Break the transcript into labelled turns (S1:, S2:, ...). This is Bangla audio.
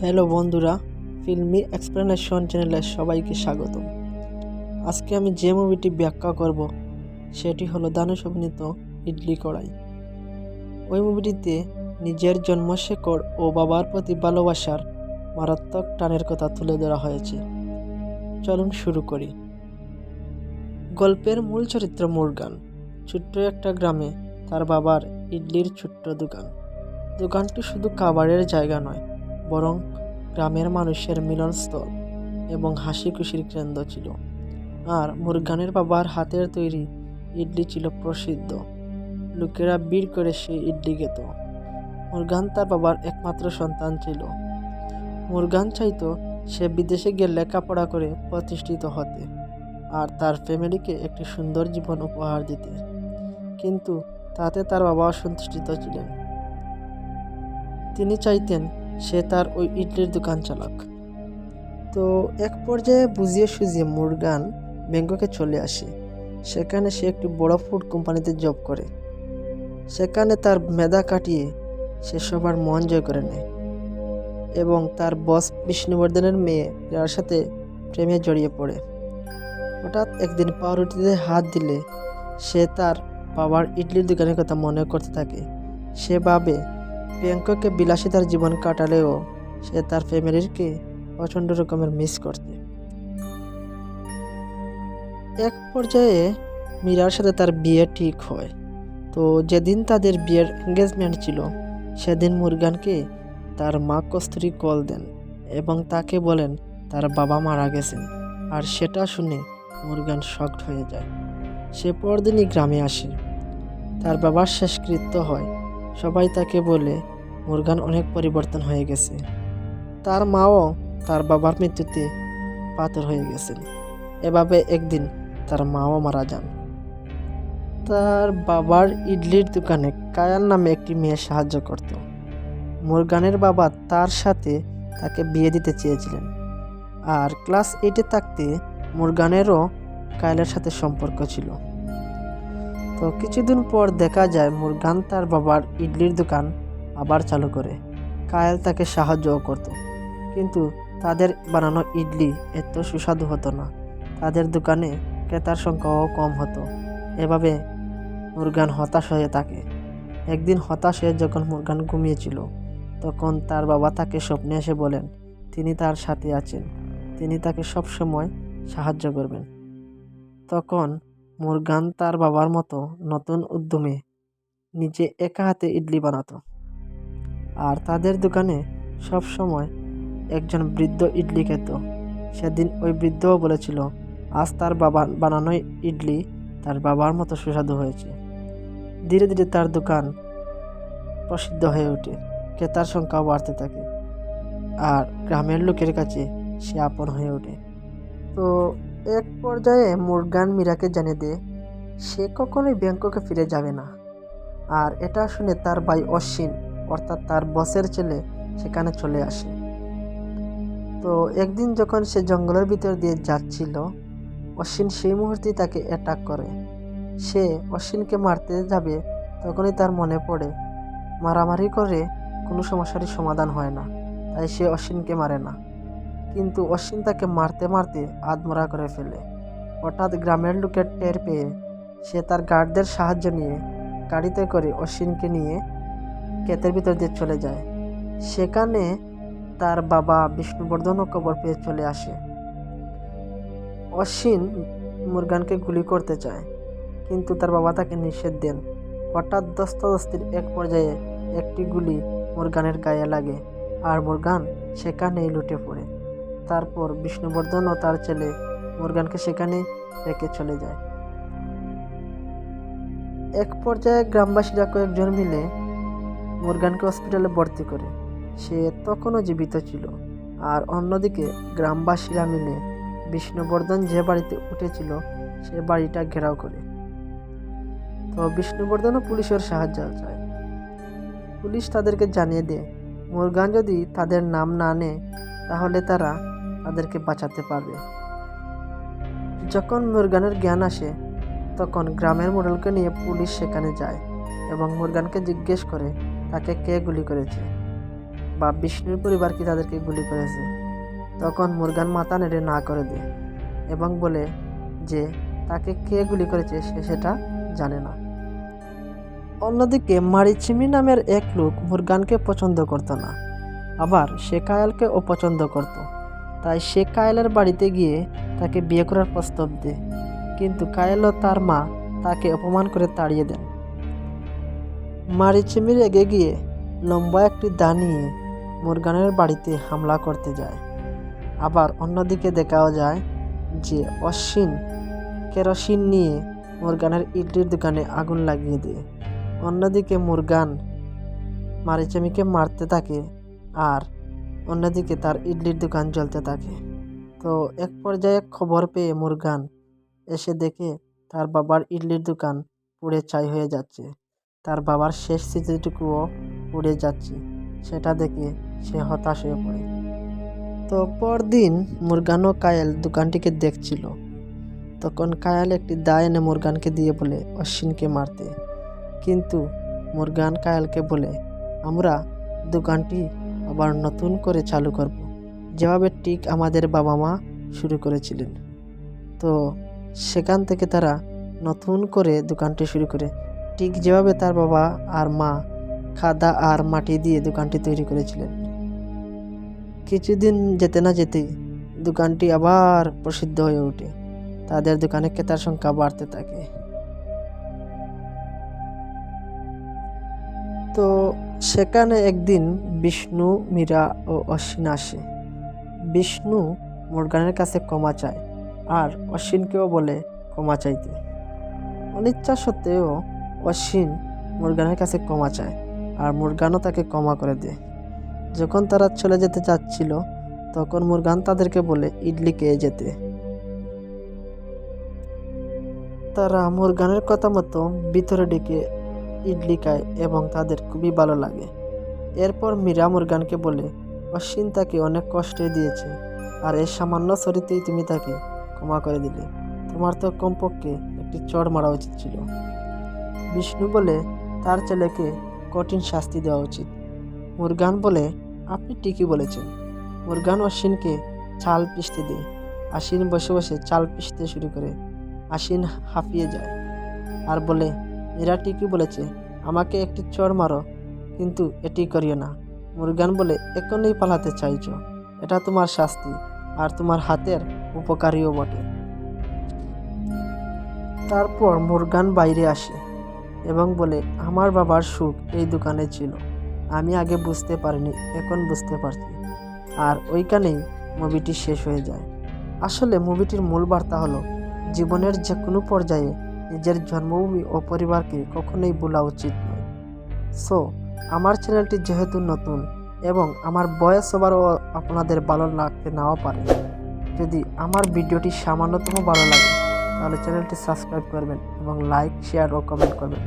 S1: হ্যালো বন্ধুরা, ফিল্মি এক্সপ্লেনেশন চ্যানেলে সবাইকে স্বাগতম। আজকে আমি যে মুভিটি ব্যাখ্যা করব সেটি হলো ধানুষ অভিনীত ইডলি কড়াই। ওই মুভিটিতে নিজের জন্মশেখর ও বাবার প্রতি ভালোবাসার মারাত্মক টানের কথা তুলে ধরা হয়েছে। চলুন শুরু করি। গল্পের মূল চরিত্র মুরগান ছোট্ট একটা গ্রামে তার বাবার ইডলির ছোট্ট দোকান। দোকানটি শুধু খাবারের জায়গা নয়, বরং গ্রামের মানুষের মিলনস্থল এবং হাসি খুশির কেন্দ্র ছিল। আর মুরগানের বাবার হাতের তৈরি ইডলি ছিল প্রসিদ্ধ। লোকেরা ভিড় করে সেই ইডলি খেত। মুরগান তার বাবার একমাত্র সন্তান ছিল। মুরগান চাইতো সে বিদেশে গিয়ে লেখাপড়া করে প্রতিষ্ঠিত হতে আর তার ফ্যামিলিকে একটি সুন্দর জীবন উপহার দিতে, কিন্তু তাতে তার বাবা অসন্তুষ্ট ছিলেন। তিনি চাইতেন সে তার ওই ইডলির দোকান চালাক। তো এক পর্যায়ে বুঝিয়ে সুঝিয়ে মুরগান ব্যাংককে চলে আসে। সেখানে সে একটি বড় ফুড কোম্পানিতে জব করে। সেখানে তার মেধা কাটিয়ে সে সবার মন জয় করে নেয় এবং তার বস বিষ্ণুবর্ধনের মেয়ে যার সাথে প্রেমে জড়িয়ে পড়ে। হঠাৎ একদিন পাউরুটিতে হাত দিলে সে তার বাবার ইডলির দোকানের কথা মনে করতে থাকে। সে ভাবে ব্যাংককে বিলাসিতার জীবন কাটালেও সে তার ফ্যামিলিকে প্রচণ্ড রকমের মিস করতে। এক পর্যায়ে মীরার সাথে তার বিয়ে ঠিক হয়। তো যেদিন তাদের বিয়ের এঙ্গেজমেন্ট ছিল, সেদিন মুরগানকে তার মা কস্তুরী কল দেন এবং তাকে বলেন তার বাবা মারা গেছেন। আর সেটা শুনে মুরগান শকড হয়ে যায়। সে পরদিনই গ্রামে আসে। তার বাবার শেষকৃত্য হয়। সবাই তাকে বলে মুরগান অনেক পরিবর্তন হয়ে গেছে। তার মাও তার বাবার মৃত্যুতে পাথর হয়ে গেছেন। এভাবে একদিন তার মাও মারা যান। তার বাবার ইডলির দোকানে কায়াল নামে একটি মেয়ে সাহায্য করত। মুরগানের বাবা তার সাথে তাকে বিয়ে দিতে চেয়েছিলেন। আর ক্লাস 8-এ থাকতে মুরগানেরও কায়ালের সাথে সম্পর্ক ছিল। তো কিছুদিন পর দেখা যায় মুরগান তার বাবার ইডলির দোকান আবার চালু করে। কায়াল তাকে সাহায্যও করত, কিন্তু তাদের বানানো ইডলি এত সুস্বাদু হতো না। তাদের দোকানে ক্রেতার সংখ্যাও কম হতো। এভাবে মুরগান হতাশ হয়ে থাকে। একদিন হতাশ হয়ে যখন মুরগান ঘুমিয়েছিল, তখন তার বাবা তাকে স্বপ্নে এসে বলেন তিনি তার সাথে আছেন, তিনি তাকে সবসময় সাহায্য করবেন। তখন মুরগান তার বাবার মতো নতুন উদ্যমে নিজে একা হাতে ইডলি বানাতো। আর তাদের দোকানে সব সময় একজন বৃদ্ধ ইডলি খেত। সেদিন ওই বৃদ্ধও বলেছিল আজ তার বাবা বানানো ইডলি তার বাবার মতো সুস্বাদু হয়েছে। ধীরে ধীরে তার দোকান প্রসিদ্ধ হয়ে ওঠে। ক্রেতার সংখ্যাও বাড়তে থাকে আর গ্রামের লোকের কাছে সে আপন হয়ে ওঠে। তো এক পর্যায়ে মুরগান মীরাকে জানিয়ে দেয় সে কখনোই ব্যাংককে ফিরে যাবে না। আর এটা শুনে তার ভাই অশ্বিন, অর্থাৎ তার বসের ছেলে, সেখানে চলে আসে। তো একদিন যখন সে জঙ্গলের ভিতর দিয়ে যাচ্ছিল, অশ্বিন সেই মুহূর্তেই তাকে অ্যাটাক করে। সে অশ্বিনকে মারতে যাবে, তখনই তার মনে পড়ে মারামারি করে কোনো সমস্যারই সমাধান হয় না, তাই সে অশ্বিনকে মারে না। কিন্তু অশ্বিন তাকে মারতে মারতে আধমরা করে ফেলে। হঠাৎ গ্রামের লোকের টের পেয়ে সে তার গার্ডদের সাহায্য নিয়ে গাড়িতে করে অশ্বিনকে নিয়ে ক্ষেতের ভিতর দিয়ে চলে যায়। সেখানে তার বাবা বিষ্ণুবর্ধনও খবর পেয়ে চলে আসে। অশ্বিন মুরগানকে গুলি করতে চায়, কিন্তু তার বাবা তাকে নিষেধ দেন। হঠাৎ ধস্তাধস্তির এক পর্যায়ে একটি গুলি মুরগানের গায়ে লাগে আর মুরগান সেখানেই লুটে পড়ে। তারপর বিষ্ণুবর্ধন ও তার ছেলে মুরগানকে সেখানে রেখে চলে যায়। এক পর্যায়ে গ্রামবাসীরা কয়েকজন মিলে মুরগানকে হসপিটালে ভর্তি করে। সে তখনও জীবিত ছিল। আর অন্যদিকে গ্রামবাসীরা মিলে বিষ্ণুবর্ধন যে বাড়িতে উঠেছিল সে বাড়িটা ঘেরাও করে। তো বিষ্ণুবর্ধনও পুলিশের সাহায্য চায়। পুলিশ তাদেরকে জানিয়ে দেয় মুরগান যদি তাদের নাম না নেয় তাহলে তারা তাদেরকে বাঁচাতে পারবে। যখন মুরগানের জ্ঞান আসে, তখন গ্রামের মোড়লকে নিয়ে পুলিশ সেখানে যায় এবং মুরগানকে জিজ্ঞেস করে তাকে কে গুলি করেছে। বা বিষ্ণুর পরিবার কি তাদেরকে গুলি করেছে? তখন মুরগান মাথা নেড়ে না করে দেয় এবং বলে যে তাকে কে গুলি করেছে সে সেটা জানে না। অন্যদিকে মারিচিমি নামের এক লোক মুরগানকে পছন্দ করত না, আবার সে কায়েলকে অপছন্দ করত। তাই সে কায়েলের বাড়িতে গিয়ে তাকে বিয়ে করার প্রস্তাব দেয়, কিন্তু কায়েল ও তার মা তাকে অপমান করে তাড়িয়ে দেন। মারিচিমি রেগে গিয়ে লম্বা একটি দা নিয়ে মুরগানের বাড়িতে হামলা করতে যায়। আবার অন্যদিকে দেখাও যায় যে অশ্বিন কেরোসিন নিয়ে মুরগানের ইডলির দোকানে আগুন লাগিয়ে দেয়। অন্যদিকে মুরগান মারিচিমিকে মারতে থাকে আর অন্যদিকে তার ইডলির দোকান জ্বলতে থাকে। তো এক পর্যায়ে খবর পেয়ে মুরগান এসে দেখে তার বাবার ইডলির দোকান পুড়ে ছাই হয়ে যাচ্ছে, তার বাবার শেষ স্মৃতিটুকুও পুড়ে যাচ্ছে। সেটা দেখে সে হতাশ হয়ে পড়ে। তো পরদিন মুরগান ও কায়েল দোকানটিকে দেখছিল। তখন কায়েল একটি দা এনে মুরগানকে দিয়ে বলে অশ্বিনকে মারতে, কিন্তু মুরগান কায়েলকে বলে আমরা দোকানটি আবার নতুন করে চালু করব, যেভাবে ঠিক আমাদের বাবা মা শুরু করেছিলেন। তো সেখান থেকে তারা নতুন করে দোকানটি শুরু করে, ঠিক যেভাবে তার বাবা আর মা কাদা আর মাটি দিয়ে দোকানটি তৈরি করেছিলেন। কিছুদিন যেতে না যেতেই দোকানটি আবার প্রসিদ্ধ হয়ে ওঠে, তাদের দোকানে ক্রেতার সংখ্যা বাড়তে থাকে। তো সেখানে একদিন বিষ্ণু, মীরা ও অশ্বিন আসে। বিষ্ণু মুরগানের কাছে ক্ষমা চায় আর অশ্বিনকেও বলে ক্ষমা চাইতে। অনিচ্ছা সত্ত্বেও অশ্বিন মুরগানের কাছে ক্ষমা চায় আর মুরগানও তাকে ক্ষমা করে দেয়। যখন তারা চলে যেতে চাচ্ছিল তখন মুরগান তাদেরকে বলে ইডলি খেয়ে যেতে। তারা মুরগানের কথা মতো ভিতরে ঢুকে ইডলি খায় এবং তাদের খুবই ভালো লাগে। এরপর মীরা মুরগানকে বলে অশ্বিন তাকে অনেক কষ্ট দিয়েছে আর এই সামান্য চরিত্রেই তুমি তাকে ক্ষমা করে দিলে, তোমার তো কমপক্ষে একটি চড় মারা উচিত ছিল। বিষ্ণু বলে তার ছেলেকে কঠিন শাস্তি দেওয়া উচিত। মুরগান বলে আপনি ঠিকই বলেছেন। মুরগান অশ্বিনকে চাল পিষতে দেয়। আশ্বিন বসে বসে চাল পিষতে শুরু করে। আশ্বিন হাঁপিয়ে যায় আর বলে এরা ঠিকই বলেছে, আমাকে একটি চড় মারো, কিন্তু এটি করিও না। মুরগান বলে এখনই পালাতে চাইছ, এটা তোমার শাস্তি আর তোমার হাতের উপকারীও বটে। তারপর মুরগান বাইরে আসে এবং বলে আমার বাবার সুখ এই দোকানে ছিল, আমি আগে বুঝতে পারিনি, এখন বুঝতে পারছি। আর ওইখানেই মুভিটি শেষ হয়ে যায়। আসলে মুভিটির মূল বার্তা হলো জীবনের যে কোনো পর্যায়ে নিজের জন্মভূমি ও পরিবারকে কখনোই ভোলা উচিত নয়। সো আমার চ্যানেলটি যেহেতু নতুন এবং আমার ভয়েস ওভারও আপনাদের ভালো লাগতে নাও পারে, যদি আমার ভিডিওটি সামান্যতম ভালো লাগে তাহলে চ্যানেলটি সাবস্ক্রাইব করবেন এবং লাইক, শেয়ার ও কমেন্ট করবেন।